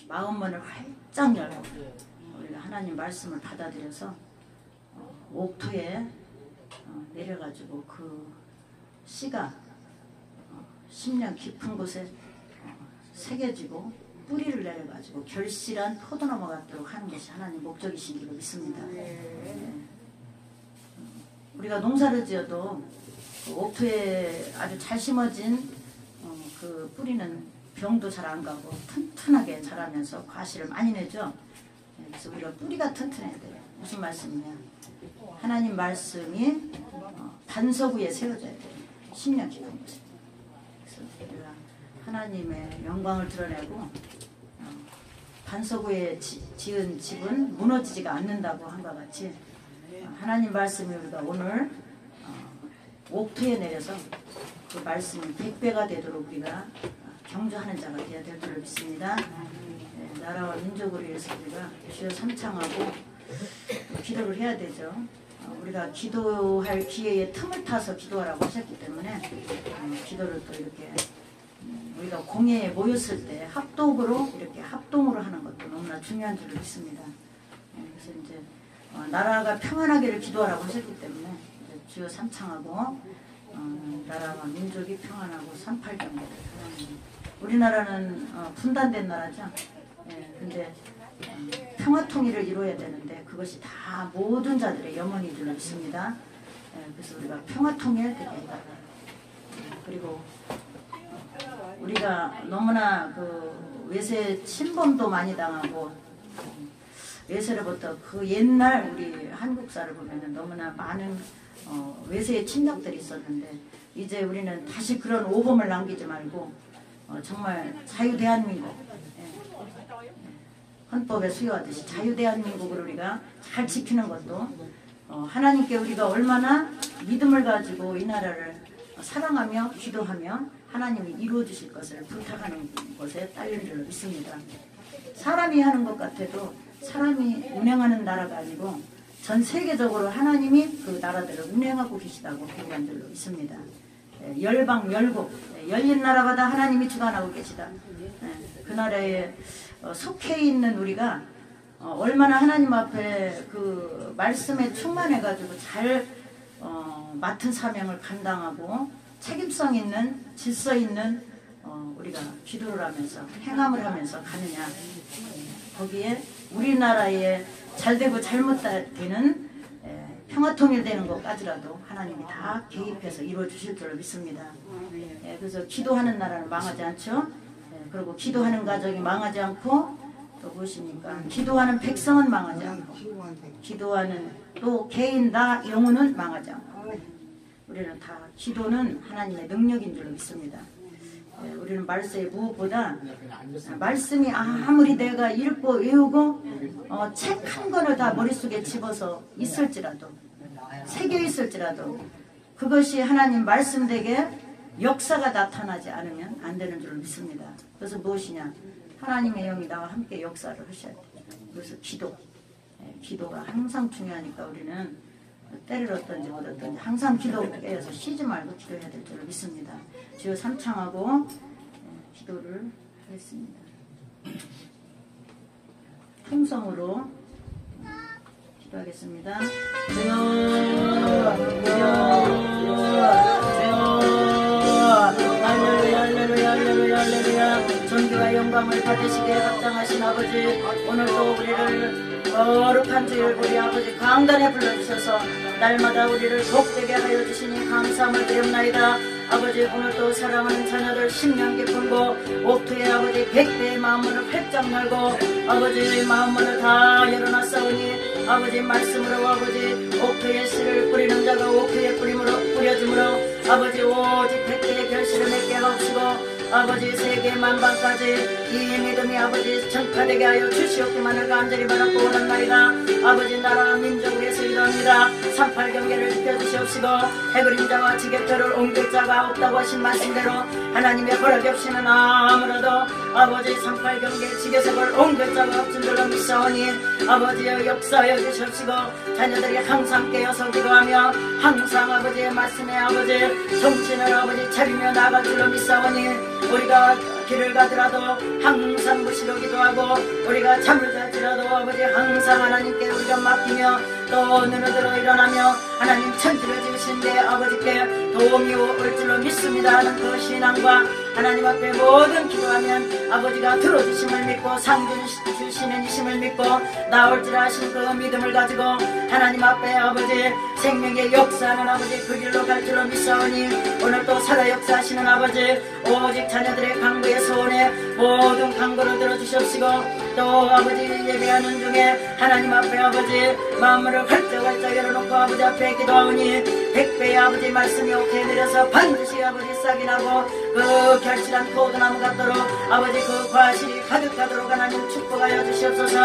마음문을 활짝 열고 우리가 하나님 말씀을 받아들여서 옥토에 내려가지고 그 씨가 심령 깊은 곳에 새겨지고 뿌리를 내려가지고 결실한 포도나무 같도록 하는 것이 하나님 목적이신 줄로 믿습니다. 우리가 농사를 지어도 그 옥토에 아주 잘 심어진 그 뿌리는 병도 잘 안 가고 튼튼하게 자라면서 과실을 많이 내죠. 그래서 우리가 뿌리가 튼튼해야 돼요. 무슨 말씀이냐? 하나님 말씀이 반석 위에 세워져야 돼요. 심령 깊은 곳에. 그래서 우리가 하나님의 영광을 드러내고 반석 위에 지은 집은 무너지지가 않는다고 한것 같이 하나님 말씀이 우리가 오늘 옥토에 내려서 그 말씀이 100배가 되도록 우리가 경주하는 자가 되어야 될 줄을 믿습니다. 나라와 민족을 위해서 우리가 주여 삼창하고 기도를 해야 되죠. 우리가 기도할 기회에 틈을 타서 기도하라고 하셨기 때문에 기도를 또 이렇게 우리가 공회에 모였을 때 합독으로 이렇게 합동으로 하는 것도 너무나 중요한 줄을 믿습니다. 그래서 이제 나라가 평안하기를 기도하라고 하셨기 때문에 주여 삼창하고 나라와 민족이 평안하고 3.8 경제를 우리나라는 분단된 나라죠. 근데 평화통일을 이루어야 되는데 그것이 다 모든 자들의 염원인 줄 믿습니다. 그래서 우리가 평화통일 그리고 우리가 너무나 그 외세 침범도 많이 당하고 외세로부터 그 옛날 우리 한국사를 보면은 너무나 많은 외세의 침략들이 있었는데 이제 우리는 다시 그런 오범을 남기지 말고 정말 자유대한민국 헌법에 수여하듯이 자유대한민국을 우리가 잘 지키는 것도 하나님께 우리가 얼마나 믿음을 가지고 이 나라를 사랑하며 기도하며 하나님이 이루어 주실 것을 부탁하는 것에 딸린 줄로 믿습니다. 사람이 하는 것 같아도 사람이 운행하는 나라가 아니고 전 세계적으로 하나님이 그 나라들을 운행하고 계시다고 얘기한 줄로 믿습니다. 열방 열국 열린 나라가 다 하나님이 주관하고 계시다. 그 나라에 속해 있는 우리가 얼마나 하나님 앞에 그 말씀에 충만해가지고 잘 맡은 사명을 감당하고 책임성 있는 질서 있는 우리가 기도를 하면서 행함을 하면서 가느냐. 거기에 우리나라에 잘되고 잘못되는 평화통일되는 것까지라도 하나님이 다 개입해서 이루어 주실 줄을 믿습니다. 그래서 기도하는 나라는 망하지 않죠. 그리고 기도하는 가정이 망하지 않고 또 무엇입니까? 기도하는 백성은 망하지 않고 기도하는 또 개인 나 영혼은 망하지 않고 우리는 다 기도는 하나님의 능력인 줄로 믿습니다. 우리는 말씀에 무엇보다 말씀이 아무리 내가 읽고 외우고 책 한 권을 다 머릿속에 집어서 있을지라도 새겨 있을지라도 그것이 하나님 말씀되게 역사가 나타나지 않으면 안 되는 줄을 믿습니다. 그래서 무엇이냐? 하나님의 영이 나와 함께 역사를 하셔야 돼요. 그래서 기도가 항상 중요하니까 우리는 때를 얻든지 못 얻든지 항상 기도에서 쉬지 말고 기도해야 될 줄을 믿습니다. 주여 삼창하고 기도를 하겠습니다. 통성으로 기도하겠습니다. 주여 할렐루야 할렐루야 할렐루야 할렐루야. 존귀와 영광을 받으시기에 합당하신 아버지, 오늘도 우리를 거룩한 주일 우리 아버지 강단에 불러주셔서 날마다 우리를 복되게 하여 주시니 감사함을 드립나이다. 아버지, 오늘도 사랑하는 자녀들 심령 깊은 곳 옥토의 아버지 100배의 마음문을 활짝 열고 아버지 마음문을 다 열어놨사오니 아버지 말씀으로 아버지 옥토의 씨를 뿌리는 자가 옥토의 뿌려줌으로 아버지 오직 100배의 결실을 맺게 하옵시고 아버지 세계 만방까지 이 믿음이 아버지 전파되게 하여 주시옵기만을 간절히 바라고 원한나이다. 아버지 나라와 민족을 위해서 이런 있습니다. 38경계를 지켜주시옵시고 해그림자와 지게표를 옮길 자가 없다고 하신 말씀대로 하나님의 허락이 없이는 아무라도 아버지 38경계 지게석을 옮길 자가 없은 줄로 믿사오니 아버지의 역사여 주시옵시고 자녀들이 항상 깨어서 기도하며 항상 아버지의 말씀에 아버지 정신을 아버지 차리며 나아갈 줄로 믿사오니 우리가 길을 가더라도 항상 무시로 기도하고 우리가 잠을 잘지라도 아버지 항상 하나님께 우리가 맡기며 또 눈을 들어 일어나며 하나님 천지를 지으신데 아버지께 도움이 올 줄로 믿습니다 하는 그 신앙과 하나님 앞에 모든 기도하면 아버지가 들어주심을 믿고 상 주시는 이심을 믿고 나올지라 하신 그 믿음을 가지고 하나님 앞에 아버지 생명의 역사하는 아버지 그 길로 갈 줄로 믿사오니 오늘 또 살아 역사하시는 아버지 오직 자녀들의 강구의 소원에 모든 강구를 들어주시옵시고 또 아버지 예배하는 중에 하나님 앞에 아버지 마음을 활짝활짝 열어놓고 아버지 앞에 기도하오니 100배의 아버지 말씀이 오게 내려서 반드시 아버지 싹이 나고 그 결실한 포도나무 같도록 아버지 그 과실이 가득하도록 하나님 축복하여 주시옵소서.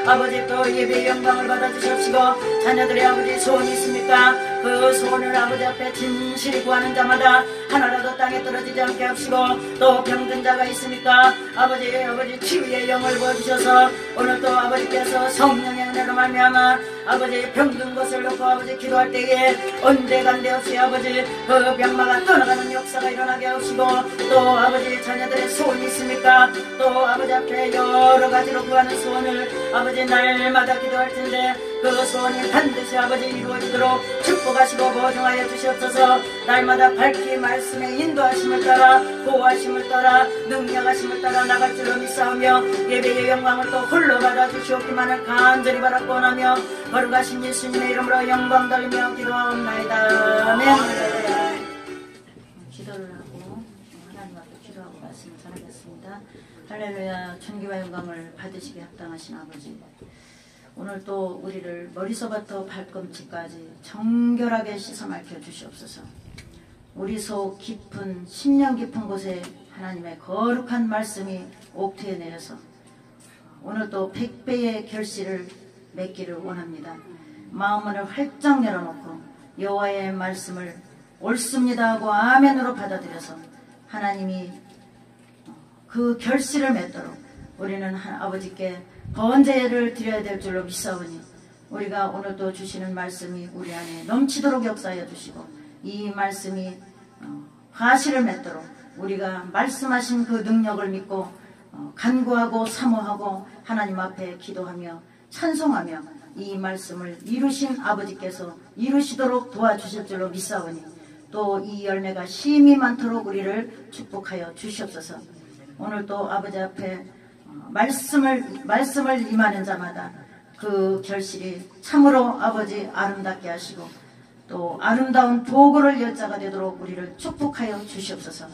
아버지 또 예배의 영광을 받아 주시옵시고 자녀들의 아버지 소원이 있습니까? 그 소원을 아버지 앞에 진실히 구하는 자마다 하나라도 땅에 떨어지지 않게 하시고 또 병든 자가 있습니까? 아버지 치유의 영을 부어주셔서 오늘 또 아버지께서 성령의 은혜로 말미암아 아버지 병든 것을 놓고 아버지 기도할 때에 언제간데없이 아버지 그 병마가 떠나가는 역사가 일어나게 하시고 또 아버지 자녀들의 소원이 있습니까? 또 아버지 앞에 여러 가지로 구하는 소원을 아버지 날마다 기도할 텐데 그 소원이 반드시 아버지 이루어지도록 축복하시고 보증하여 주시옵소서. 날마다 밝히 말씀의 인도하심을 따라 보호하심을 따라 능력하심을 따라 나갈 줄로 믿사오며 예배의 영광을 또 홀로 받아 주시옵기만을 간절히 바라고 원하며 거룩하신 예수님의 이름으로 영광 돌리며 기도하옵나이다. 아멘. 기도를 하고 하나님 앞에 기도하고 말씀을 전하겠습니다. 할렐루야. 존귀와 영광을 받으시게 합당하신 아버지, 오늘 또 우리를 머리서부터 발꿈치까지 정결하게 씻어 맑혀 주시옵소서. 우리 속 깊은 심령 깊은 곳에 하나님의 거룩한 말씀이 옥토에 내려서 오늘 또 100배의 결실을 맺기를 원합니다. 마음을 활짝 열어놓고 여호와의 말씀을 옳습니다 하고 아멘으로 받아들여서 하나님이 그 결실을 맺도록 우리는 아버지께 번제를 드려야 될 줄로 믿사오니 우리가 오늘 또 주시는 말씀이 우리 안에 넘치도록 역사하여 주시고 이 말씀이 과실을 맺도록 우리가 말씀하신 그 능력을 믿고 간구하고 사모하고 하나님 앞에 기도하며 찬송하며 이 말씀을 이루신 아버지께서 이루시도록 도와주실 줄로 믿사오니 또 이 열매가 심이 많도록 우리를 축복하여 주시옵소서. 오늘 또 아버지 앞에 말씀을 임하는 자마다 그 결실이 참으로 아버지 아름답게 하시고 또 아름다운 도구를 열자가 되도록 우리를 축복하여 주시옵소서.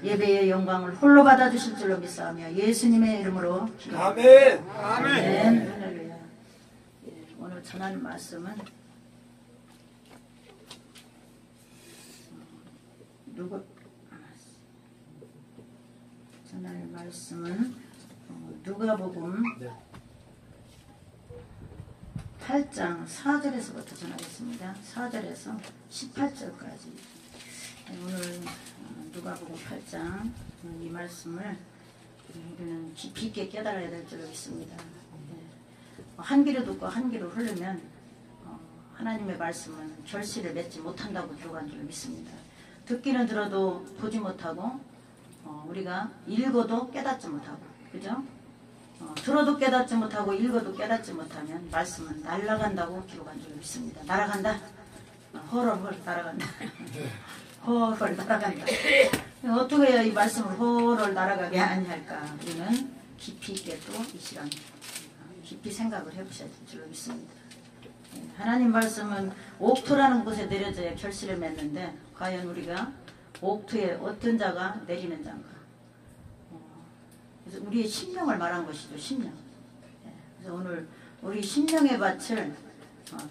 예배의 영광을 홀로 받아 주실 줄로 믿사오며 예수님의 이름으로 기도합니다. 아멘. 아멘. 할렐루야. 오늘 전하는 말씀은 전할 말씀은 누가복음 8장 4절에서부터 전하겠습니다. 4절에서 18절까지. 오늘 누가복음 8장 이 말씀을 우리는 깊이 있게 깨달아야 될 줄로 믿습니다. 한 귀로 듣고 한 귀로 흐르면 하나님의 말씀은 결실을 맺지 못한다고 들어간 줄로 믿습니다. 듣기는 들어도 보지 못하고 우리가 읽어도 깨닫지 못하고, 그죠? 들어도 깨닫지 못하고 읽어도 깨닫지 못하면 말씀은 날아간다고 기록한 줄로 믿습니다. 날아간다. 헐 날아간다. 헐 날아간다. 어떻게 해야 이 말씀을 헐 날아가게 할까? 우리는 깊이 있게 또 이 시간 깊이 생각을 해보셔야 될 줄로 믿습니다. 하나님 말씀은 옥토라는 곳에 내려져야 결실을 맺는데 과연 우리가 옥토에 어떤 자가 내리는 자인가? 그래서 우리의 심령을 말한 것이죠. 심령. 그래서 오늘 우리 심령의 밭을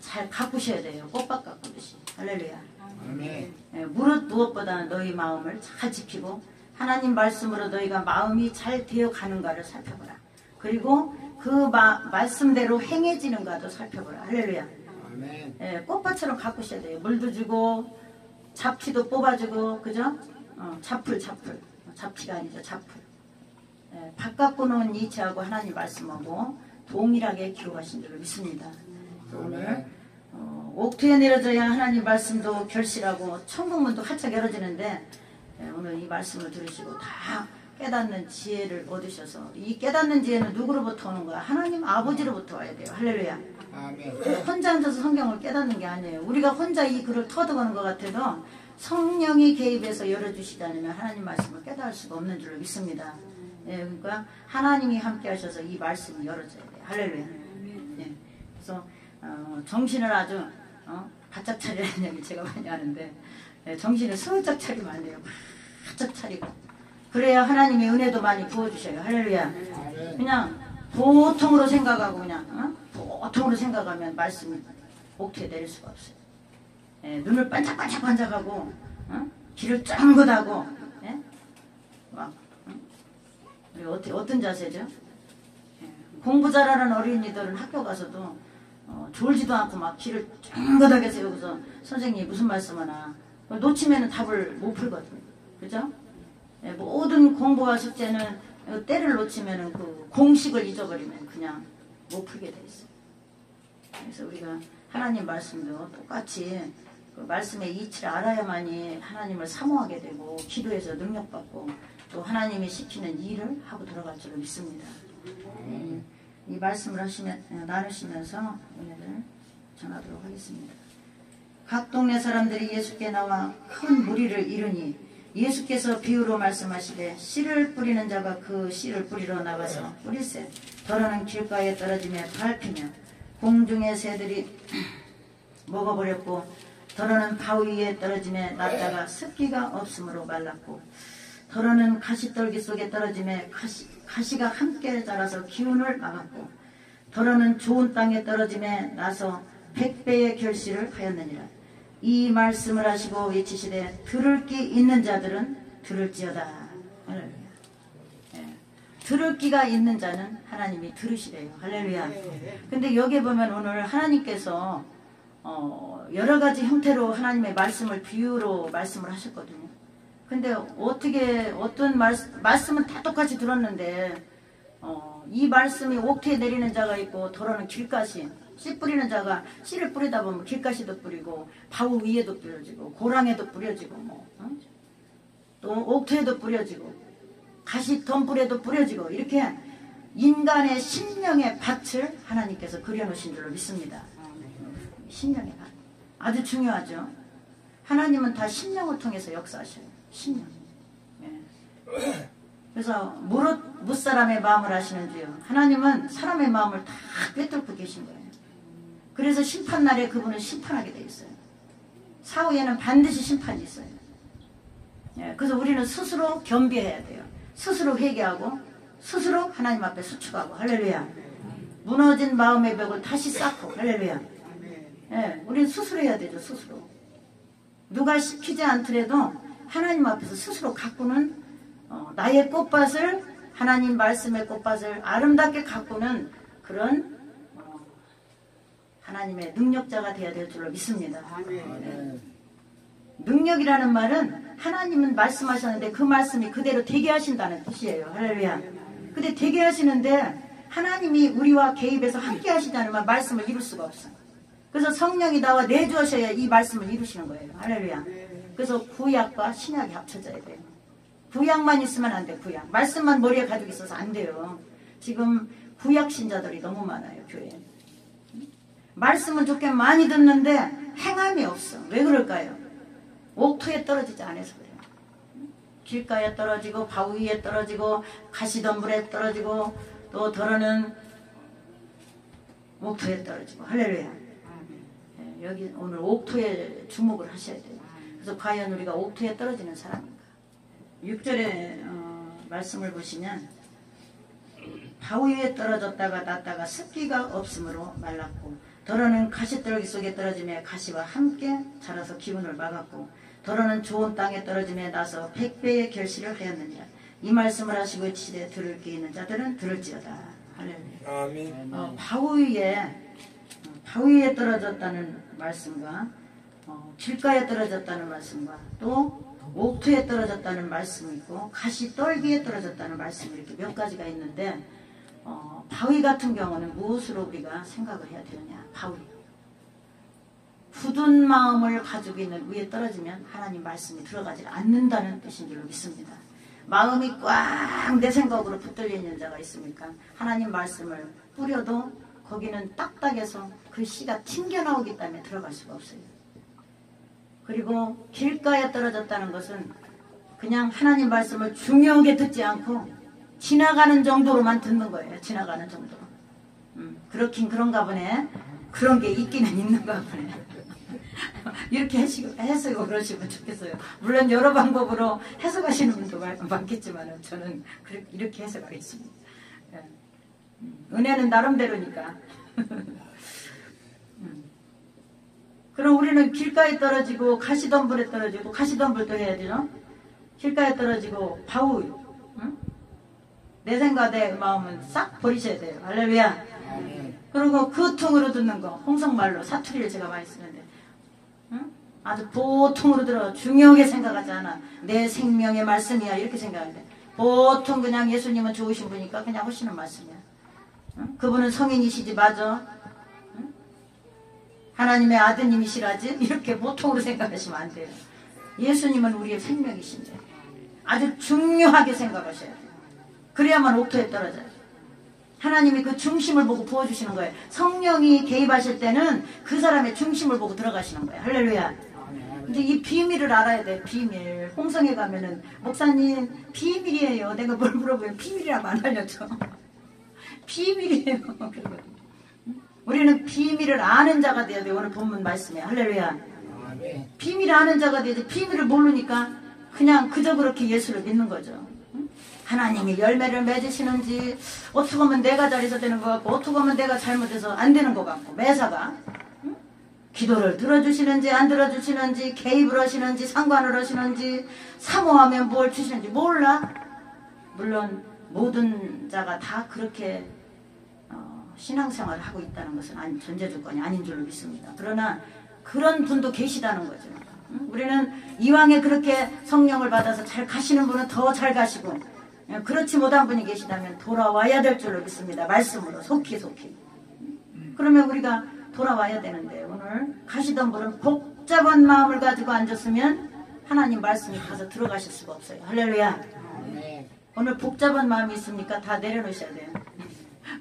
잘 가꾸셔야 돼요. 꽃밭 가꾸듯이. 할렐루야. 아멘. 무릇 무엇보다 너희 마음을 잘 지키고 하나님 말씀으로 너희가 마음이 잘 되어가는가를 살펴보라. 그리고 그 말씀대로 행해지는가도 살펴보라. 할렐루야. 아멘. 예, 꽃밭처럼 가꾸셔야 돼요. 물도 주고 잡티도 뽑아주고 그죠? 잡풀 잡티가 아니죠. 잡풀. 예, 바깥구는 이치하고 하나님 말씀하고 동일하게 기록하신 줄로 믿습니다. 오늘 옥토에 내려져야 하나님 말씀도 결실하고 천국문도 활짝 열어지는데 예, 오늘 이 말씀을 들으시고 다 깨닫는 지혜를 얻으셔서 이 깨닫는 지혜는 누구로부터 오는 거야? 하나님 아버지로부터 와야 돼요. 할렐루야. 아멘. 혼자 앉아서 성경을 깨닫는 게 아니에요. 우리가 혼자 이 글을 터득하는 것 같아도 성령이 개입해서 열어주시지 않으면 하나님 말씀을 깨달을 수가 없는 줄로 믿습니다. 예, 그러니까 하나님이 함께 하셔서 이 말씀이 열어져야 돼요. 할렐루야. 예, 그래서 정신을 아주 바짝 차리라는 얘기 제가 많이 하는데 예, 정신을 슬쩍 차리면 안 돼요. 바짝 차리고 그래야 하나님의 은혜도 많이 부어주셔요. 할렐루야. 아멘. 그냥 보통으로 생각하고 그냥 보통으로 생각하면 말씀이 옥토에 내릴 수가 없어요. 예, 눈을 반짝반짝반짝하고 귀를 쫑긋하고 예? 막 어떤 자세죠? 예, 공부 잘하는 어린이들은 학교 가서도 졸지도 않고 막 귀를 쫑긋하게 세우고서 선생님이 무슨 말씀하나 놓치면 답을 못 풀거든요. 그죠? 예, 모든 공부와 숙제는 때를 놓치면 그 공식을 잊어버리면 그냥 못 풀게 돼 있어요. 그래서 우리가 하나님 말씀도 똑같이 그 말씀의 이치를 알아야만이 하나님을 사모하게 되고 기도해서 능력받고 또 하나님이 시키는 일을 하고 들어갈 줄로 믿습니다. 이 말씀을 나누시면서 은혜를 전하도록 하겠습니다. 각 동네 사람들이 예수께 나와 큰 무리를 이루니 예수께서 비유로 말씀하시되 씨를 뿌리는 자가 그 씨를 뿌리러 나가서 뿌릴새 더러는 길가에 떨어지며 밟히며 공중의 새들이 먹어버렸고 더러는 바위 위에 떨어지며 났다가 습기가 없으므로 말랐고 더러는 가시떨기 속에 떨어지며 가시가 함께 자라서 기운을 막았고 더러는 좋은 땅에 떨어지며 나서 100배의 결실을 하였느니라. 이 말씀을 하시고 외치시되 들을 귀 있는 자들은 들을지어다. 할렐루야. 예. 들을 귀가 있는 자는 하나님이 들으시래요. 할렐루야. 근데 여기 보면 오늘 하나님께서 여러 가지 형태로 하나님의 말씀을 비유로 말씀을 하셨거든요. 근데 어떤 말씀은 다 똑같이 들었는데 이 말씀이 옥토에 내리는 자가 있고 더러는 길가시 씨 뿌리는 자가 씨를 뿌리다 보면 길가시도 뿌리고 바위 위에도 뿌려지고 고랑에도 뿌려지고 또 옥토에도 뿌려지고 가시 덤불에도 뿌려지고 이렇게 인간의 심령의 밭을 하나님께서 그려놓으신 줄로 믿습니다. 심령의 밭 아주 중요하죠. 하나님은 다 심령을 통해서 역사하셔요. 심령. 예. 그래서 무사람의 마음을 아시는 주요. 하나님은 사람의 마음을 다 꿰뚫고 계신 거예요. 그래서 심판날에 그분은 심판하게 돼 있어요. 사후에는 반드시 심판이 있어요. 예, 그래서 우리는 스스로 겸비해야 돼요. 스스로 회개하고 스스로 하나님 앞에 수축하고 할렐루야. 무너진 마음의 벽을 다시 쌓고 할렐루야. 예, 우리는 스스로 해야 되죠. 스스로. 누가 시키지 않더라도 하나님 앞에서 스스로 가꾸는 나의 꽃밭을 하나님 말씀의 꽃밭을 아름답게 가꾸는 그런 하나님의 능력자가 되어야 될 줄로 믿습니다. 네. 능력이라는 말은 하나님은 말씀하셨는데 그 말씀이 그대로 되게 하신다는 뜻이에요. 할렐루야. 근데 되게 하시는데 하나님이 우리와 개입해서 함께 하시지 않으면 말씀을 이룰 수가 없어요. 그래서 성령이 나와 내주셔야 이 말씀을 이루시는 거예요. 할렐루야. 그래서 구약과 신약이 합쳐져야 돼요. 구약만 있으면 안 돼. 구약. 말씀만 머리에 가지고 있어서 안 돼요. 지금 구약 신자들이 너무 많아요. 교회에. 말씀은 좋게 많이 듣는데 행함이 없어. 왜 그럴까요? 옥토에 떨어지지 않아서 그래요. 길가에 떨어지고 바위 위에 떨어지고 가시덤불에 떨어지고 또 더러는 옥토에 떨어지고 할렐루야. 예, 여기 오늘 옥토에 주목을 하셔야 돼요. 그래서 과연 우리가 옥토에 떨어지는 사람인가? 6절의 말씀을 보시면 바위 위에 떨어졌다가 났다가 습기가 없으므로 말랐고 더러는 가시떨기 속에 떨어지며 가시와 함께 자라서 기운을 막았고 더러는 좋은 땅에 떨어지며 나서 100배의 결실을 하였느니라. 이 말씀을 하시고 외치되 들을 귀 있는 자들은 들을지어다. 할렐루야. 아멘. 바위에 떨어졌다는 말씀과 길가에 떨어졌다는 말씀과 또 옥토에 떨어졌다는 말씀이 있고 가시떨기에 떨어졌다는 말씀이 이렇게 몇 가지가 있는데 바위 같은 경우는 무엇으로 우리가 생각을 해야 되느냐. 바위. 굳은 마음을 가지고 있는 위에 떨어지면 하나님 말씀이 들어가지 않는다는 뜻인 줄로 믿습니다. 마음이 꽉 내 생각으로 붙들려 있는 자가 있습니까? 하나님 말씀을 뿌려도 거기는 딱딱해서 그 씨가 튕겨나오기 때문에 들어갈 수가 없어요. 그리고 길가에 떨어졌다는 것은 그냥 하나님 말씀을 중요하게 듣지 않고 지나가는 정도로만 듣는 거예요. 지나가는 정도로. 그렇긴 그런가 보네. 그런 게 있기는 있는가 보네. 이렇게 해석을 그러시면 좋겠어요. 물론 여러 방법으로 해석하시는 분도 많겠지만 저는 이렇게 해석하겠습니다. 은혜는 나름대로니까. 그럼 우리는 길가에 떨어지고 가시덤불에 떨어지고 가시덤불도 해야 되죠. 길가에 떨어지고 바위. 내 생각 내 마음은 싹 버리셔야 돼요. 할렐루야. 그리고 그 통으로 듣는 거 홍성말로 사투리를 제가 많이 쓰는데 아주 보통으로 들어 중요하게 생각하지 않아. 내 생명의 말씀이야 이렇게 생각하는데 보통 그냥 예수님은 좋으신 분이니까 그냥 하시는 말씀이야. 그분은 성인이시지 맞아. 하나님의 아드님이시라지 이렇게 보통으로 생각하시면 안 돼요. 예수님은 우리의 생명이신데 아주 중요하게 생각하셔야 돼요. 그래야만 옥토에 떨어져요. 하나님이 그 중심을 보고 부어주시는 거예요. 성령이 개입하실 때는 그 사람의 중심을 보고 들어가시는 거예요. 할렐루야. 근데 이 비밀을 알아야 돼. 비밀. 홍성에 가면은 목사님 비밀이에요. 내가 뭘 물어보면 비밀이라고 안 알려줘. 비밀이에요. 우리는 비밀을 아는 자가 돼야 돼. 오늘 본문 말씀에. 할렐루야. 비밀을 아는 자가 돼야 돼. 비밀을 모르니까 그냥 그저 그렇게 예수를 믿는 거죠. 하나님이 열매를 맺으시는지 어떻게 하면 내가 잘해서 되는 것 같고 어떻게 하면 내가 잘못해서 안 되는 것 같고 매사가 기도를 들어주시는지 안 들어주시는지 개입을 하시는지 상관을 하시는지 사모하면 뭘 주시는지 몰라. 물론 모든 자가 다 그렇게 신앙생활을 하고 있다는 것은 전제조건이 아닌 줄로 믿습니다. 그러나 그런 분도 계시다는 거죠. 우리는 이왕에 그렇게 성령을 받아서 잘 가시는 분은 더 잘 가시고 그렇지 못한 분이 계시다면 돌아와야 될 줄로 믿습니다. 말씀으로 속히 그러면 우리가 돌아와야 되는데 오늘 가시던 분은 복잡한 마음을 가지고 앉았으면 하나님 말씀이 가서 들어가실 수가 없어요. 할렐루야. 오늘 복잡한 마음이 있습니까? 다 내려놓으셔야 돼요.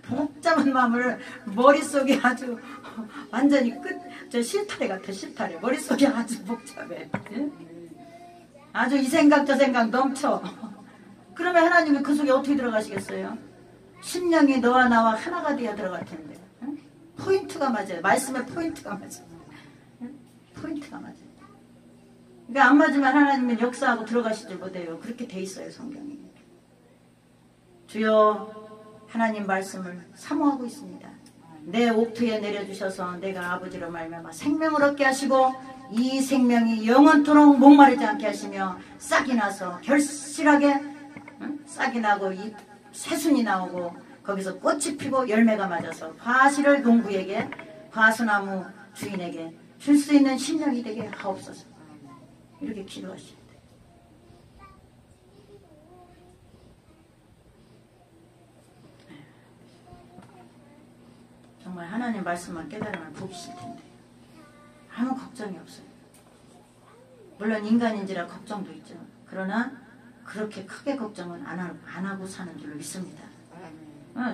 복잡한 마음을 머릿속에 아주 완전히 저 실타래 같아. 실타래. 머릿속이 아주 복잡해. 아주 이 생각 저 생각 넘쳐. 그러면 하나님이 그 속에 어떻게 들어가시겠어요? 심령이 너와 나와 하나가 되어 들어갈 텐데. 포인트가 맞아요. 말씀의 포인트가 맞아요. 포인트가 맞아요. 그러니까 안 맞으면 하나님은 역사하고 들어가시질 못해요. 그렇게 돼 있어요. 성경이. 주여 하나님 말씀을 사모하고 있습니다. 내 옥토에 내려주셔서 내가 아버지로 말미암아 생명을 얻게 하시고 이 생명이 영원토록 목마르지 않게 하시며 싹이 나서 결실하게 싹이 나고 이 새순이 나오고 거기서 꽃이 피고 열매가 맞아서 과실을 농부에게 과수나무 주인에게 줄 수 있는 심령이 되게 하옵소서. 이렇게 기도하시면 돼요. 정말 하나님 말씀만 깨달으면 복이실 텐데 아무 걱정이 없어요. 물론 인간인지라 걱정도 있죠. 그러나 그렇게 크게 걱정은 안 하고 사는 줄로 믿습니다.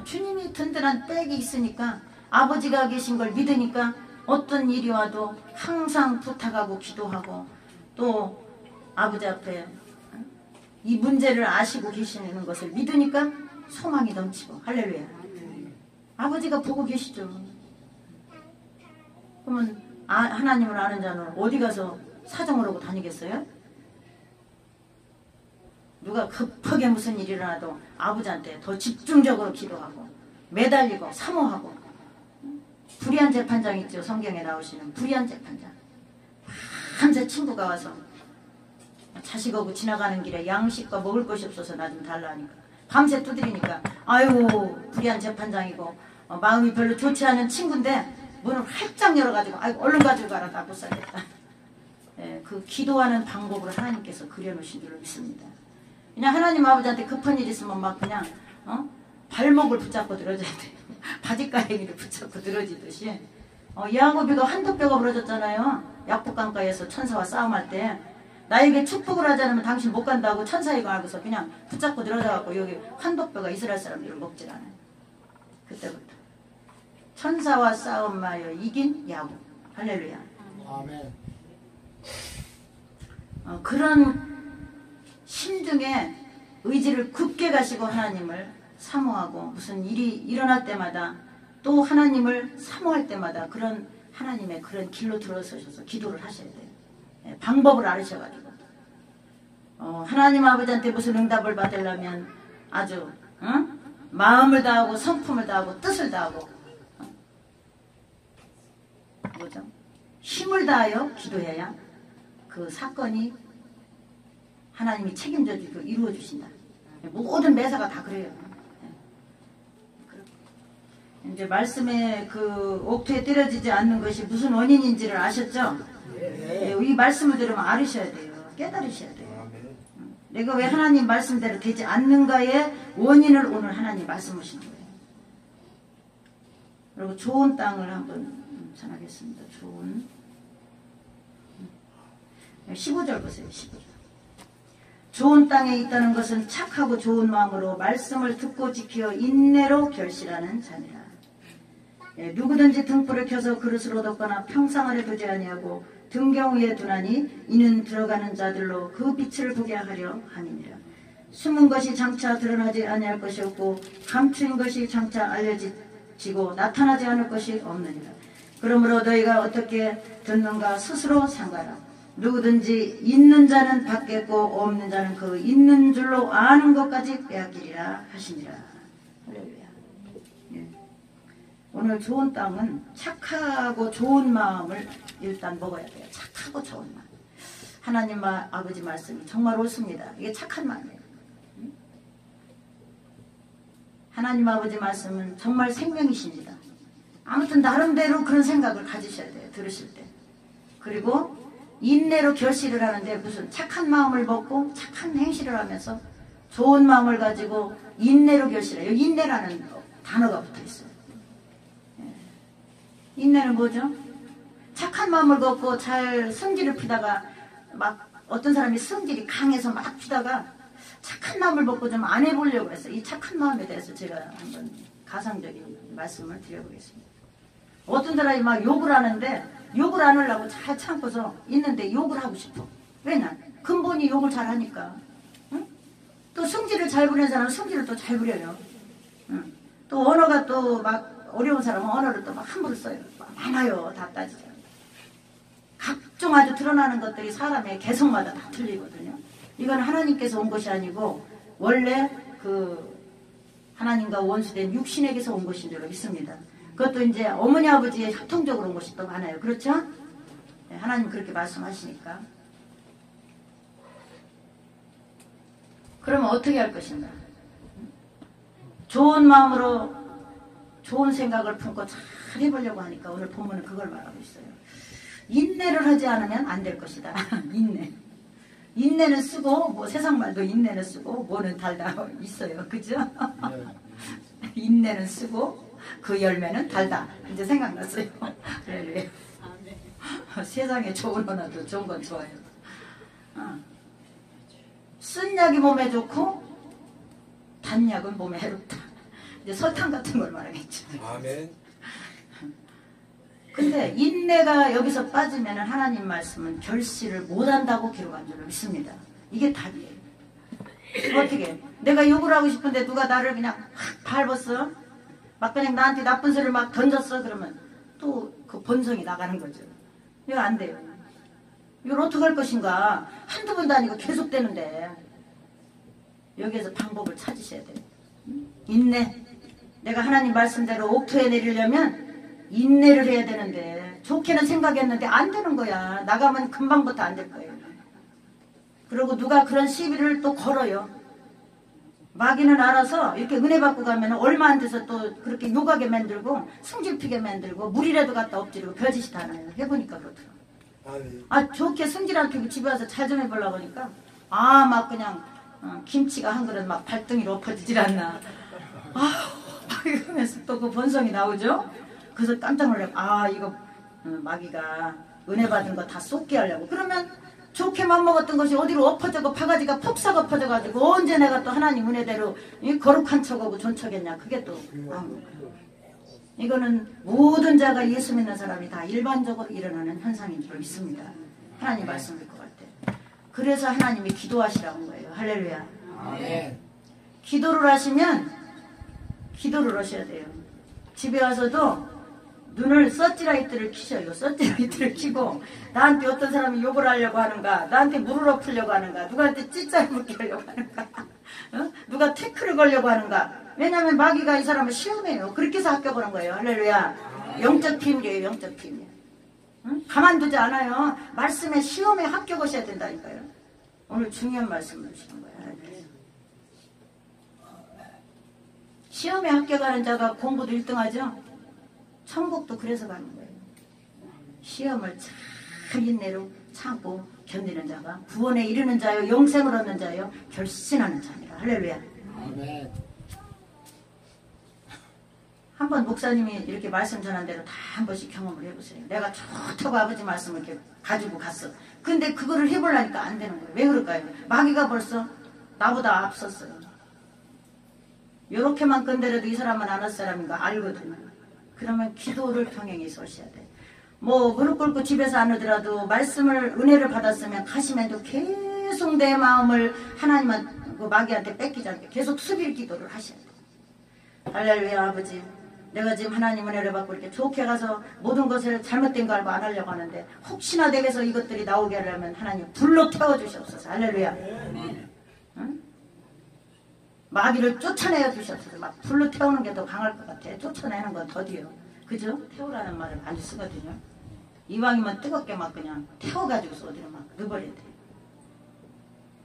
주님이 든든한 백이 있으니까 아버지가 계신 걸 믿으니까 어떤 일이 와도 항상 부탁하고 기도하고 또 아버지 앞에 이 문제를 아시고 계시는 것을 믿으니까 소망이 넘치고 할렐루야. 아버지가 보고 계시죠. 그러면 하나님을 아는 자는 어디 가서 사정을 하고 다니겠어요? 누가 급하게 무슨 일이 일어나도 아버지한테 더 집중적으로 기도하고 매달리고 사모하고. 불의한 재판장 있죠. 성경에 나오시는 불의한 재판장. 밤새 친구가 와서 자식하고 지나가는 길에 양식과 먹을 것이 없어서 나 좀 달라 하니까 밤새 두드리니까 아유 불의한 재판장이고 마음이 별로 좋지 않은 친구인데 문을 활짝 열어가지고 아이고 얼른 가지고 가라 나 못 살겠다. 예, 그 기도하는 방법으로 하나님께서 그려놓으신 줄을 믿습니다. 그냥 하나님 아버지한테 급한 일 있으면 막 그냥 발목을 붙잡고 늘어져야 돼요. 바지가랭이를 붙잡고 늘어지듯이. 야곱이가 한두 뼈가 부러졌잖아요. 약복강가에서 천사와 싸움할 때 나에게 축복을 하지 않으면 당신 못 간다고 천사이가 알고서 그냥 붙잡고 늘어져갖고 여기 한도뼈가 이스라엘 사람들을 먹질 않아요. 그때부터 천사와 싸움하여 이긴 야곱. 할렐루야. 아멘. 그런 심중에 의지를 굳게 가시고 하나님을 사모하고 무슨 일이 일어날 때마다 또 하나님을 사모할 때마다 그런 하나님의 그런 길로 들어서셔서 기도를 하셔야 돼요. 예, 방법을 알으셔가지고 하나님 아버지한테 무슨 응답을 받으려면 아주 마음을 다하고 성품을 다하고 뜻을 다하고 뭐죠? 힘을 다하여 기도해야 그 사건이 하나님이 책임져 주고 이루어 주신다. 모든 매사가 다 그래요. 이제 말씀에 그 옥토에 때려지지 않는 것이 무슨 원인인지를 아셨죠? 이 말씀을 들으면 알으셔야 돼요. 깨달으셔야 돼요. 내가 왜 하나님 말씀대로 되지 않는가의 원인을 오늘 하나님 말씀하시는 거예요. 그리고 좋은 땅을 한번 전하겠습니다. 좋은 15절 보세요. 15절. 좋은 땅에 있다는 것은 착하고 좋은 마음으로 말씀을 듣고 지켜 인내로 결실하는 자니라. 누구든지 등불을 켜서 그릇으로 덮거나 평상 아래 두지 아니하고 등경 위에 두나니 이는 들어가는 자들로 그 빛을 보게 하려 함이니라. 숨은 것이 장차 드러나지 아니할 것이 없고 감추인 것이 장차 알려지고 나타나지 않을 것이 없느니라. 그러므로 너희가 어떻게 듣는가 스스로 상가라. 누구든지 있는 자는 받겠고 없는 자는 그 있는 줄로 아는 것까지 빼앗기리라 하시니라. 할렐루야. 예. 오늘 좋은 땅은 착하고 좋은 마음을 일단 먹어야 돼요. 착하고 좋은 마음. 하나님 아버지 말씀이 정말 옳습니다. 이게 착한 마음이에요. 하나님 아버지 말씀은 정말 생명이십니다. 아무튼 나름대로 그런 생각을 가지셔야 돼요. 들으실 때. 그리고 인내로 결실을 하는데 무슨 착한 마음을 먹고 착한 행실을 하면서 좋은 마음을 가지고 인내로 결실해요. 여기 인내라는 단어가 붙어 있어요. 인내는 뭐죠? 착한 마음을 갖고 잘 성질을 피다가 막 어떤 사람이 성질이 강해서 막 피다가 착한 마음을 먹고 좀 안 해보려고 했어요. 이 착한 마음에 대해서 제가 한번 가상적인 말씀을 드려보겠습니다. 어떤 사람이 막 욕을 하는데 욕을 안 하려고 잘 참고서 있는데 욕을 하고 싶어. 왜냐? 근본이 욕을 잘 하니까. 응? 또 성질을 잘 부리는 사람은 성질을 또 잘 부려요. 응? 또 언어가 또 막 어려운 사람은 언어를 또 막 함부로 써요. 많아요. 다 따지자. 각종 아주 드러나는 것들이 사람의 개성마다 다 틀리거든요. 이건 하나님께서 온 것이 아니고 원래 그 하나님과 원수된 육신에게서 온 것인 줄 믿습니다. 그것도 이제 어머니 아버지의 협통적으로 온 것이 또 많아요. 그렇죠? 네, 하나님 그렇게 말씀하시니까. 그러면 어떻게 할 것인가? 좋은 마음으로 좋은 생각을 품고 잘 해보려고 하니까 오늘 본문은 그걸 말하고 있어요. 인내를 하지 않으면 안 될 것이다. 인내. 인내는 쓰고 뭐 세상 말도 인내는 쓰고 뭐는 달다 있어요. 그죠? 인내는 쓰고 그 열매는 달다. 이제 생각났어요. 그래. 세상에 좋은 언어도 좋은 건 좋아요. 쓴 약이 몸에 좋고 단 약은 몸에 해롭다. 이제 설탕 같은 걸 말하겠죠. 아멘. 근데 인내가 여기서 빠지면 하나님 말씀은 결실을 못한다고 기록한 줄로 믿습니다. 이게 답이에요. 어떻게? 내가 욕을 하고 싶은데 누가 나를 그냥 확 밟았어? 막 그냥 나한테 나쁜 소리를 막 던졌어? 그러면 또 그 본성이 나가는 거죠. 이거 안 돼요. 이걸 어떻게 할 것인가? 한두 번도 아니고 계속 되는데 여기에서 방법을 찾으셔야 돼요. 인내. 내가 하나님 말씀대로 옥토에 내리려면 인내를 해야 되는데 좋게는 생각했는데 안 되는 거야. 나가면 금방부터 안 될 거예요. 그리고 누가 그런 시비를 또 걸어요. 마귀는 알아서 이렇게 은혜 받고 가면 얼마 안 돼서 또 그렇게 욕하게 만들고 승질피게 만들고 물이라도 갖다 엎드리고 별짓이 다 나요. 해보니까 그렇더라고요. 아 좋게 승질 안 피고 집에 와서 잘 좀 해보려고 하니까 아 막 그냥 김치가 한 그릇 막 발등이로 엎어지질 않나. 아우 이러면서 또 그 본성이 나오죠. 그래서 깜짝 놀래고 아 이거 마귀가 은혜 받은 거 다 쏟게 하려고. 그러면 좋게만 먹었던 것이 어디로 엎어져고 바가지가 폭삭 엎어져가지고 언제 내가 또 하나님 은혜대로 이 거룩한 척하고 존척했냐. 그게 또 이거는 모든 자가 예수 믿는 사람이 다 일반적으로 일어나는 현상인 줄 믿습니다. 하나님 말씀 듣고 갈 때. 그래서 하나님이 기도하시라는 거예요. 할렐루야. 아멘. 기도를 하시면 기도를 하셔야 돼요. 집에 와서도 눈을 서치라이트를 키셔요. 서치라이트를 키고 나한테 어떤 사람이 욕을 하려고 하는가, 나한테 물을 엎으려고 하는가, 누구한테 찌짜리 묻게 하려고 하는가, 누가 태클을 걸려고 하는가. 왜냐하면 마귀가 이 사람을 시험해요. 그렇게 해서 합격하는 거예요. 할렐루야. 영적 비밀이에요. 영적 비밀. 가만두지 않아요. 말씀에 시험에 합격하셔야 된다니까요. 오늘 중요한 말씀을 주시는 거예요. 시험에 합격하는 자가 공부도 1등하죠. 천국도 그래서 가는 거예요. 시험을 잘 인내로 참고 견디는 자가 구원에 이르는 자요, 영생을 얻는 자요, 결신하는 자입니다. 할렐루야. 아멘. 한번 목사님이 이렇게 말씀 전한 대로 다 한 번씩 경험을 해보세요. 내가 좋다고 아버지 말씀을 이렇게 가지고 갔어. 근데 그거를 해보려니까 안 되는 거예요. 왜 그럴까요? 마귀가 벌써 나보다 앞섰어요. 요렇게만 건드려도 이 사람은 안 할 사람인가 알거든요. 그러면 기도를 병행해서 하셔야 돼. 뭐 무릎 꿇고 집에서 안 하더라도 말씀을 은혜를 받았으면 가시면도 계속 내 마음을 하나님한테 그 마귀한테 뺏기지 않게 계속 수빌 기도를 하셔야 돼. 할렐루야. 아버지, 내가 지금 하나님 은혜를 받고 이렇게 좋게 가서 모든 것을 잘못된 거 알고 안 하려고 하는데 혹시나 내게서 이것들이 나오게 하려면 하나님 불로 태워주시옵소서. 할렐루야. 응? 마귀를 쫓아내어 주셨어요. 막 불로 태우는 게 더 강할 것 같아. 쫓아내는 건 더디요. 그죠? 태우라는 말을 많이 쓰거든요. 이왕이면 뜨겁게 막 그냥 태워가지고서 어디로 막 넣어버려야 돼.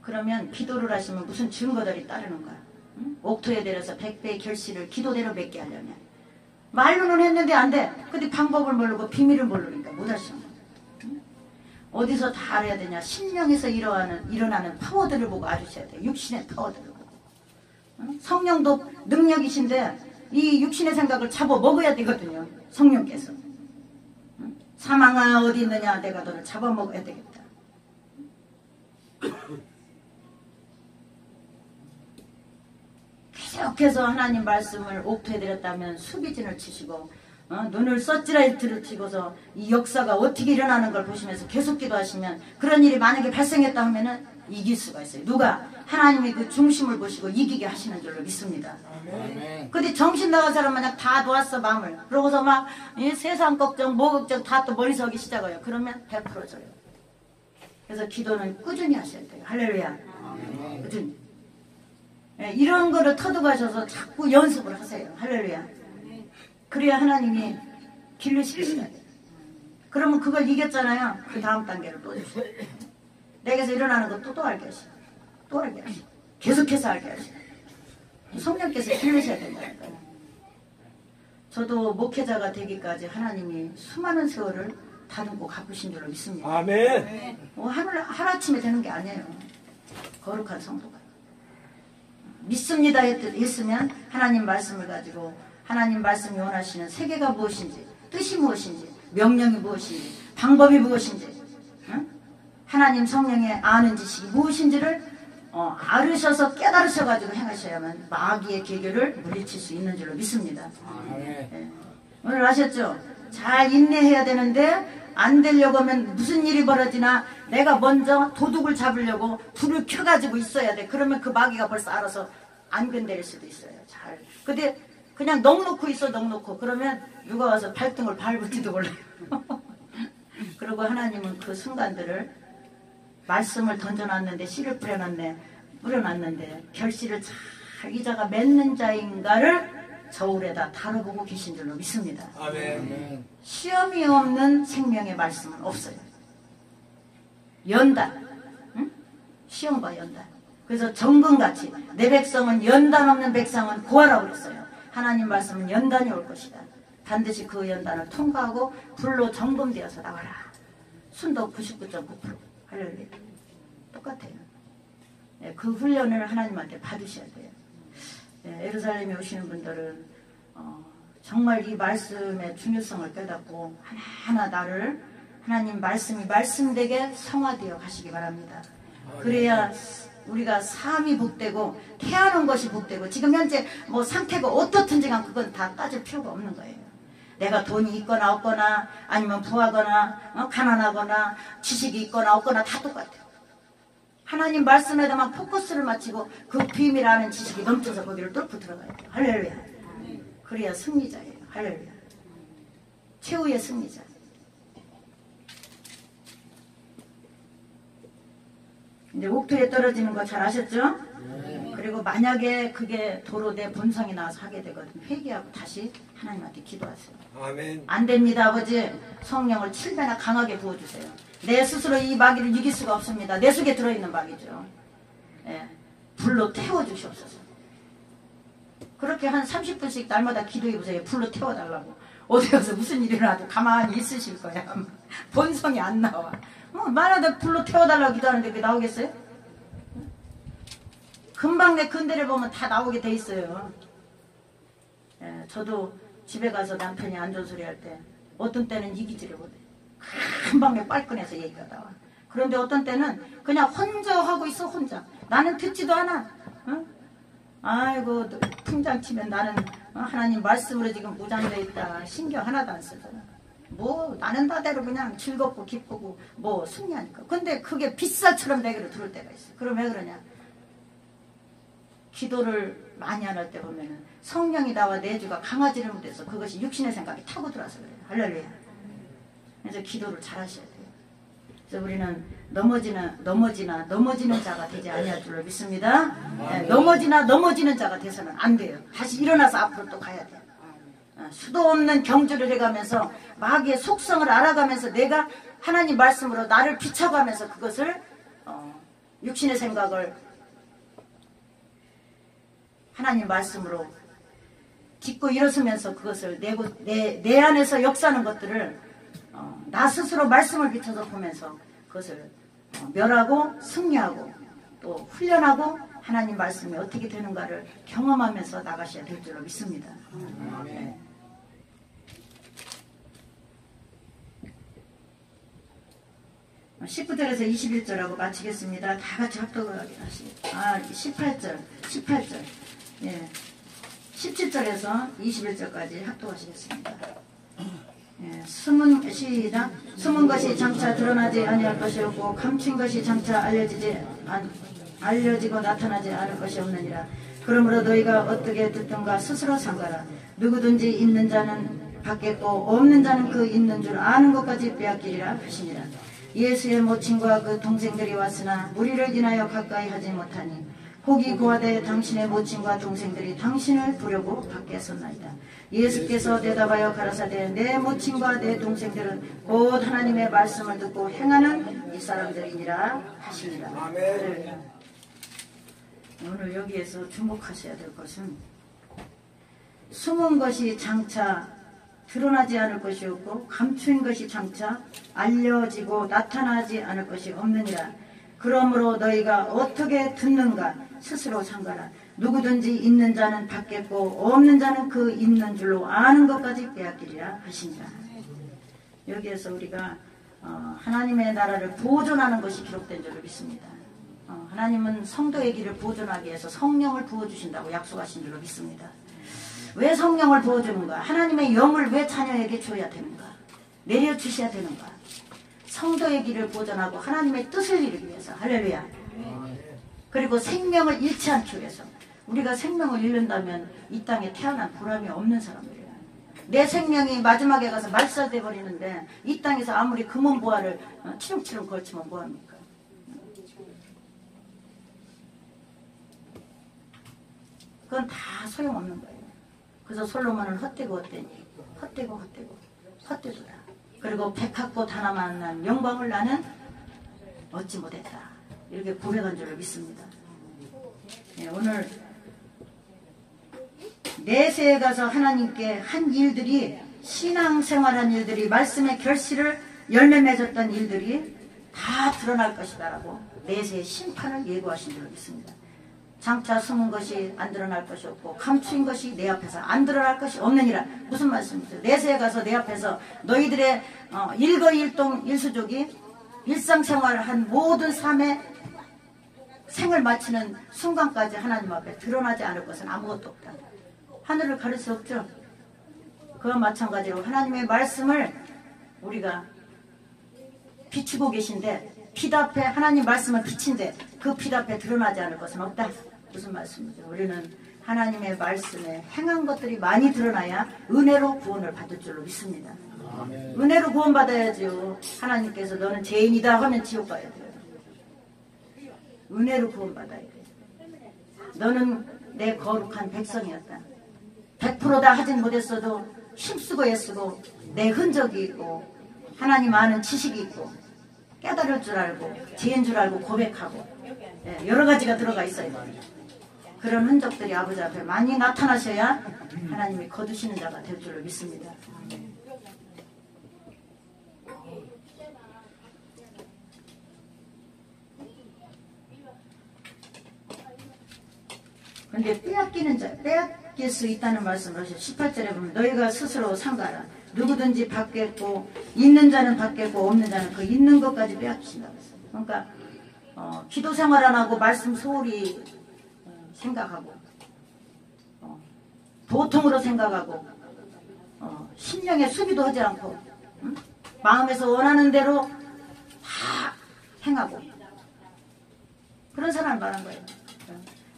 그러면 기도를 하시면 무슨 증거들이 따르는가? 응? 옥토에 대해서 100배의 결실을 기도대로 맺게 하려면 말로는 했는데 안 돼. 근데 방법을 모르고 비밀을 모르니까 못 하시는 거야. 응? 어디서 다 알아야 되냐? 심령에서 일어나는 파워들을 보고 알으셔야 돼. 육신의 파워들을 보고. 응? 성령도 능력이신데 이 육신의 생각을 잡아 먹어야 되거든요. 성령께서. 응? 사망아 어디 있느냐? 내가 너를 잡아 먹어야 되겠다. 계속해서 하나님 말씀을 옥토해드렸다면 수비진을 치시고 눈을 서치라이트를 치고서 이 역사가 어떻게 일어나는 걸 보시면서 계속 기도하시면 그런 일이 만약에 발생했다 하면은 이길 수가 있어요. 누가? 하나님이 그 중심을 보시고 이기게 하시는 줄로 믿습니다. 근데 정신 나간 사람 마냥 다 놓았어 마음을. 그러고서 막 세상 걱정 뭐 걱정 다 또 머리 서기 시작해요. 그러면 100% 져요. 그래서 기도는 꾸준히 하셔야 돼요. 할렐루야. 꾸준히. 이런 거를 터득하셔서 자꾸 연습을 하세요. 할렐루야. 그래야 하나님이 길르시겠어요. 그러면 그걸 이겼잖아요. 그 다음 단계를 또 주세요. 내게서 일어나는 거 또 알게 하시고 또 알게 하시고 계속해서 알게 하시고 성령께서 길르셔야 된다니까요. 저도 목회자가 되기까지 하나님이 수많은 세월을 다듬고 갚으신 줄로 믿습니다. 아멘. 하루아침에 되는 게 아니에요. 거룩한 성도가. 믿습니다 했으면 하나님 말씀을 가지고 하나님 말씀이 원하시는 세계가 무엇인지, 뜻이 무엇인지, 명령이 무엇인지, 방법이 무엇인지, 응? 하나님 성령의 아는 지식이 무엇인지를 알으셔서 깨달으셔가지고 행하셔야만 마귀의 계교를 물리칠 수 있는 줄로 믿습니다. 네. 오늘 아셨죠? 잘 인내해야 되는데 안 되려고 하면 무슨 일이 벌어지나 내가 먼저 도둑을 잡으려고 불을 켜가지고 있어야 돼. 그러면 그 마귀가 벌써 알아서 안 건드릴 수도 있어요. 잘. 근데 그냥 넉놓고 있어 넉놓고 그러면 누가 와서 발등을 밟을지도 몰라요. 그리고 하나님은 그 순간들을 말씀을 던져놨는데 씨를 뿌려놨는데 결실을 잘 이자가 맺는 자인가를 저울에다 다뤄보고 계신 줄로 믿습니다. 아멘. 시험이 없는 생명의 말씀은 없어요. 연단, 응? 시험과 연단. 그래서 정금같이 내 백성은 연단 없는 백성은 구하라고 그랬어요. 하나님 말씀은 연단이 올 것이다. 반드시 그 연단을 통과하고 불로 정금되어서 나와라. 순도 99.9%. 할렐루야. 똑같아요. 예, 그 훈련을 하나님한테 받으셔야 돼요. 예, 예루살렘에 오시는 분들은 정말 이 말씀의 중요성을 깨닫고 하나하나 나를 하나님 말씀이 말씀되게 성화되어 가시기 바랍니다. 그래야 우리가 삶이 복되고 태어난 것이 복되고 지금 현재 뭐 상태가 어떻든지 간 그건 다 따질 필요가 없는 거예요. 내가 돈이 있거나 없거나 아니면 부하거나 가난하거나 지식이 있거나 없거나 다 똑같아요. 하나님 말씀에다만 포커스를 맞추고 그 비밀 아는 지식이 넘쳐서 거기를 뚫고 들어가야 돼요. 할렐루야. 그래야 승리자예요. 할렐루야. 최후의 승리자. 이제 옥토에 떨어지는 거 잘 아셨죠? 그리고 만약에 그게 도로 내 본성이 나와서 하게 되거든 회개하고 다시 하나님한테 기도하세요. 아멘. 안 됩니다 아버지. 성령을 7배나 강하게 부어주세요. 내 스스로 이 마귀를 이길 수가 없습니다. 내 속에 들어있는 마귀죠. 예, 불로 태워주시옵소서. 그렇게 한 30분씩 날마다 기도해보세요. 불로 태워달라고. 어디 가서 무슨 일이 나도 가만히 있으실 거야. 본성이 안 나와. 뭐 말하다 불로 태워달라고 기도하는데 그게 나오겠어요? 금방 내 근대를 보면 다 나오게 돼 있어요. 예, 저도 집에 가서 남편이 안 좋은 소리 할 때 어떤 때는 이기지를 못해. 금방 내 빨끈해서 얘기가 나와. 그런데 어떤 때는 그냥 혼자 하고 있어. 혼자. 나는 듣지도 않아. 응? 아이고 풍장치면 나는 하나님 말씀으로 지금 무장되어 있다. 신경 하나도 안 쓰잖아. 뭐 나는 나대로 그냥 즐겁고 기쁘고 뭐 승리하니까. 근데 그게 빗살처럼 내게로 들어올 때가 있어. 그럼 왜 그러냐? 기도를 많이 안 할 때 보면은 성령이 나와 내주가 강하지를 못해서 그것이 육신의 생각이 타고 들어와서 그래요. 할렐루야. 그래서 기도를 잘 하셔야 돼요. 그래서 우리는 넘어지는 자가 되지 아니할 줄로 믿습니다. 네, 넘어지는 자가 돼서는 안 돼요. 다시 일어나서 앞으로 또 가야 돼요. 수도 없는 경주를 해가면서 마귀의 속성을 알아가면서 내가 하나님 말씀으로 나를 비춰가면서 그것을 육신의 생각을 하나님 말씀으로 딛고 일어서면서 그것을 내 안에서 역사하는 것들을 나 스스로 말씀을 비춰서 보면서 그것을 멸하고 승리하고 또 훈련하고 하나님 말씀이 어떻게 되는가를 경험하면서 나가셔야 될 줄로 믿습니다. 네. 네. 19절에서 21절하고 마치겠습니다. 다 같이 합독을 하시죠. 18절. 예. 17절에서 21절까지 합독하시겠습니다. 예. 시작. 숨은 것이 장차 드러나지 아니할 것이었고 감춘 것이 장차 알려지고 나타나지 않을 것이 없느니라. 그러므로 너희가 어떻게 듣든가 스스로 삼가라. 누구든지 있는 자는 받겠고 없는 자는 그 있는 줄 아는 것까지 빼앗기리라 하시니라. 예수의 모친과 그 동생들이 왔으나 무리를 인하여 가까이 하지 못하니 혹이 고하되 당신의 모친과 동생들이 당신을 부려고 밖에 섰나이다. 예수께서 대답하여 가라사대 내 모친과 내 동생들은 곧 하나님의 말씀을 듣고 행하는 이 사람들이니라 하시니라. 아멘. 오늘 여기에서 주목하셔야 될 것은 숨은 것이 장차 드러나지 않을 것이 없고 감춘 것이 장차 알려지고 나타나지 않을 것이 없느니라. 그러므로 너희가 어떻게 듣는가 스스로 삼가라. 누구든지 있는 자는 받겠고 없는 자는 그 있는 줄로 아는 것까지 빼앗기리라 하시니라. 여기에서 우리가 하나님의 나라를 보존하는 것이 기록된 줄로 믿습니다. 하나님은 성도의 길을 보존하기 위해서 성령을 부어주신다고 약속하신 줄로 믿습니다. 왜 성령을 부어주는가? 하나님의 영을 왜 자녀에게 줘야 되는가? 내려주셔야 되는가? 성도의 길을 보존하고 하나님의 뜻을 이루기 위해서. 할렐루야. 그리고 생명을 잃지 않기 위해서. 우리가 생명을 잃는다면 이 땅에 태어난 보람이 없는 사람들이에요. 내 생명이 마지막에 가서 말살돼 버리는데 이 땅에서 아무리 금은보화를 치렁치렁 걸치면 뭐합니까? 그건 다 소용없는 거예요. 그래서 솔로몬은 헛되고 헛되니 헛되도다. 그리고 백합꽃 하나 만난 영광을 나는 얻지 못했다. 이렇게 고백한 줄을 믿습니다. 오늘 내세에 가서 하나님께 한 일들이, 신앙생활한 일들이, 말씀의 결실을 열매 맺었던 일들이 다 드러날 것이다 라고 내세의 심판을 예고하신 적이 있습니다. 장차 숨은 것이 안 드러날 것이 없고 감추인 것이 내 앞에서 안 드러날 것이 없느니라. 무슨 말씀이죠? 내세에 가서 내 앞에서 너희들의 일거일동 일수족이 일상생활한 모든 삶의 생을 마치는 순간까지 하나님 앞에 드러나지 않을 것은 아무것도 없다. 하늘을 가릴 수 없죠. 그와 마찬가지로 하나님의 말씀을 우리가 비추고 계신데, 빛 앞에 하나님 말씀은 빛인데 그 빛 앞에 드러나지 않을 것은 없다. 무슨 말씀이죠? 우리는 하나님의 말씀에 행한 것들이 많이 드러나야 은혜로 구원을 받을 줄로 믿습니다. 아멘. 은혜로 구원받아야죠. 하나님께서 너는 죄인이다 하면 지옥 가야 돼요. 은혜로 구원받아야 돼요. 너는 내 거룩한 백성이었다. 100%다 하진 못했어도 힘쓰고 애쓰고 내 흔적이 있고 하나님 아는 지식이 있고 깨달을 줄 알고 죄인 줄 알고 고백하고 여러 가지가 들어가 있어요. 그런 흔적들이 아버지 앞에 많이 나타나셔야 하나님이 거두시는 자가 될 줄로 믿습니다. 그런데 빼앗길 수 있다는 말씀을 하셔. 18절에 보면 너희가 스스로 삼가라. 누구든지 받겠고 있는 자는 받겠고 없는 자는 그 있는 것까지 빼앗기신다고 했어요. 그러니까 기도 생활 안 하고 말씀 소홀히 생각하고 도통으로 생각하고 심령의 수비도 하지 않고 마음에서 원하는 대로 다 행하고 그런 사람을 말한 거예요.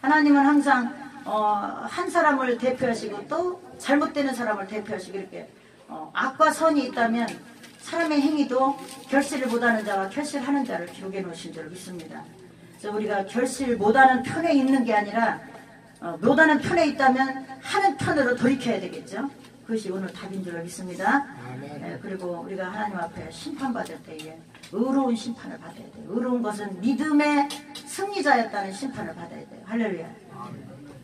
하나님은 항상 한 사람을 대표하시고 또 잘못되는 사람을 대표하시고 이렇게 악과 선이 있다면 사람의 행위도 결실을 못하는 자와 결실하는 자를 기록해 놓으신 줄 믿습니다. 그래서 우리가 결실 못하는 편에 있는 게 아니라 못하는 편에 있다면 하는 편으로 돌이켜야 되겠죠. 그것이 오늘 답인 줄 믿습니다. 그리고 우리가 하나님 앞에 심판받을 때에 의로운 심판을 받아야 돼요. 의로운 것은 믿음의 승리자였다는 심판을 받아야 돼요. 할렐루야.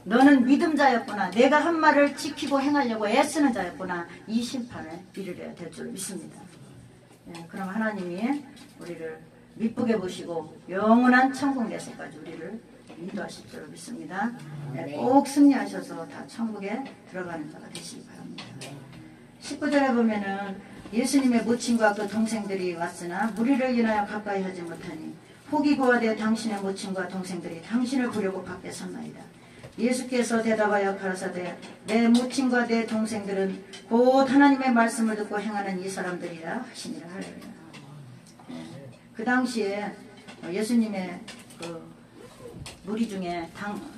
너는 믿음자였구나. 내가 한 말을 지키고 행하려고 애쓰는 자였구나. 이 심판을 이르려야 될 줄 믿습니다. 그럼 하나님이 우리를 미쁘게 보시고 영원한 천국 내세까지 우리를 인도하실 줄 믿습니다. 꼭 승리하셔서 다 천국에 들어가는 자가 되시기 바랍니다. 19절에 보면은 예수님의 모친과 그 동생들이 왔으나 무리를 인하여 가까이 하지 못하니 혹이 고하되 당신의 모친과 동생들이 당신을 보려고 밖에 섰나이다. 예수께서 대답하여 가라사대 내 모친과 내 동생들은 곧 하나님의 말씀을 듣고 행하는 이 사람들이라 하시니라. 할렐루야. 그 당시에 예수님의 그 무리 중에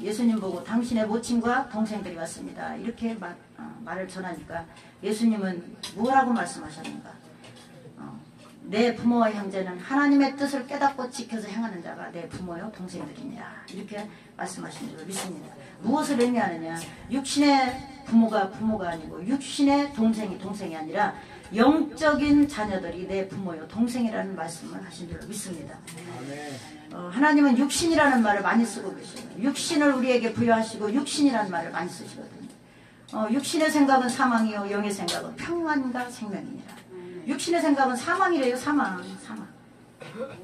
예수님 보고 당신의 모친과 동생들이 왔습니다. 이렇게 말을 전하니까 예수님은 뭐라고 말씀하셨는가? 내 부모와 형제는 하나님의 뜻을 깨닫고 지켜서 행하는 자가 내 부모요 동생들이니라. 이렇게 말씀하신 줄 믿습니다. 무엇을 의미하느냐? 육신의 부모가 부모가 아니고 육신의 동생이 아니라 영적인 자녀들이 내 부모요 동생이라는 말씀을 하신 줄 믿습니다. 하나님은 육신이라는 말을 많이 쓰고 계셔요. 육신을 우리에게 부여하시고 육신이라는 말을 많이 쓰시거든요. 육신의 생각은 사망이요 영의 생각은 평안과 생명이니라. 육신의 생각은 사망이래요. 사망.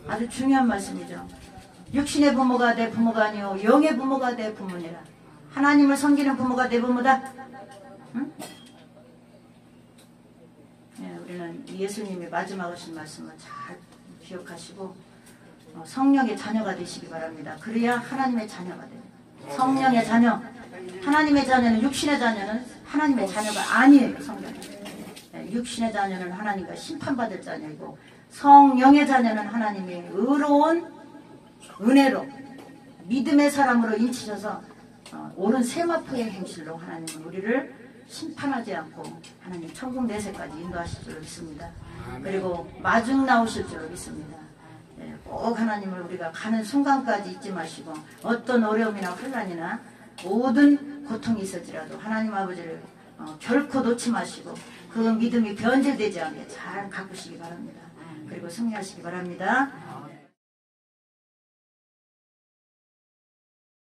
아주 중요한 말씀이죠. 육신의 부모가 내 부모가 아니요 영의 부모가 내 부모니라. 하나님을 섬기는 부모가 내 부모다. 응? 우리는 예수님이 마지막 하신 말씀을 잘 기억하시고 성령의 자녀가 되시기 바랍니다. 그래야 하나님의 자녀가 돼요. 성령의 자녀. 하나님의 자녀는 육신의 자녀는 하나님의 자녀가 아니에요. 성경에. 육신의 자녀는 하나님과 심판받을 자녀이고 성령의 자녀는 하나님의 의로운 은혜로 믿음의 사람으로 인치셔서 옳은 세마포의 행실로 하나님은 우리를 심판하지 않고 하나님 천국 내세까지 인도하실 줄 믿습니다. 그리고 마중 나오실 줄 믿습니다. 꼭 하나님을 우리가 가는 순간까지 잊지 마시고 어떤 어려움이나 혼란이나 모든 고통이 있을지라도 하나님 아버지를 결코 놓지 마시고 그 믿음이 변질되지 않게 잘 가꾸시기 바랍니다. 그리고 승리하시기 바랍니다.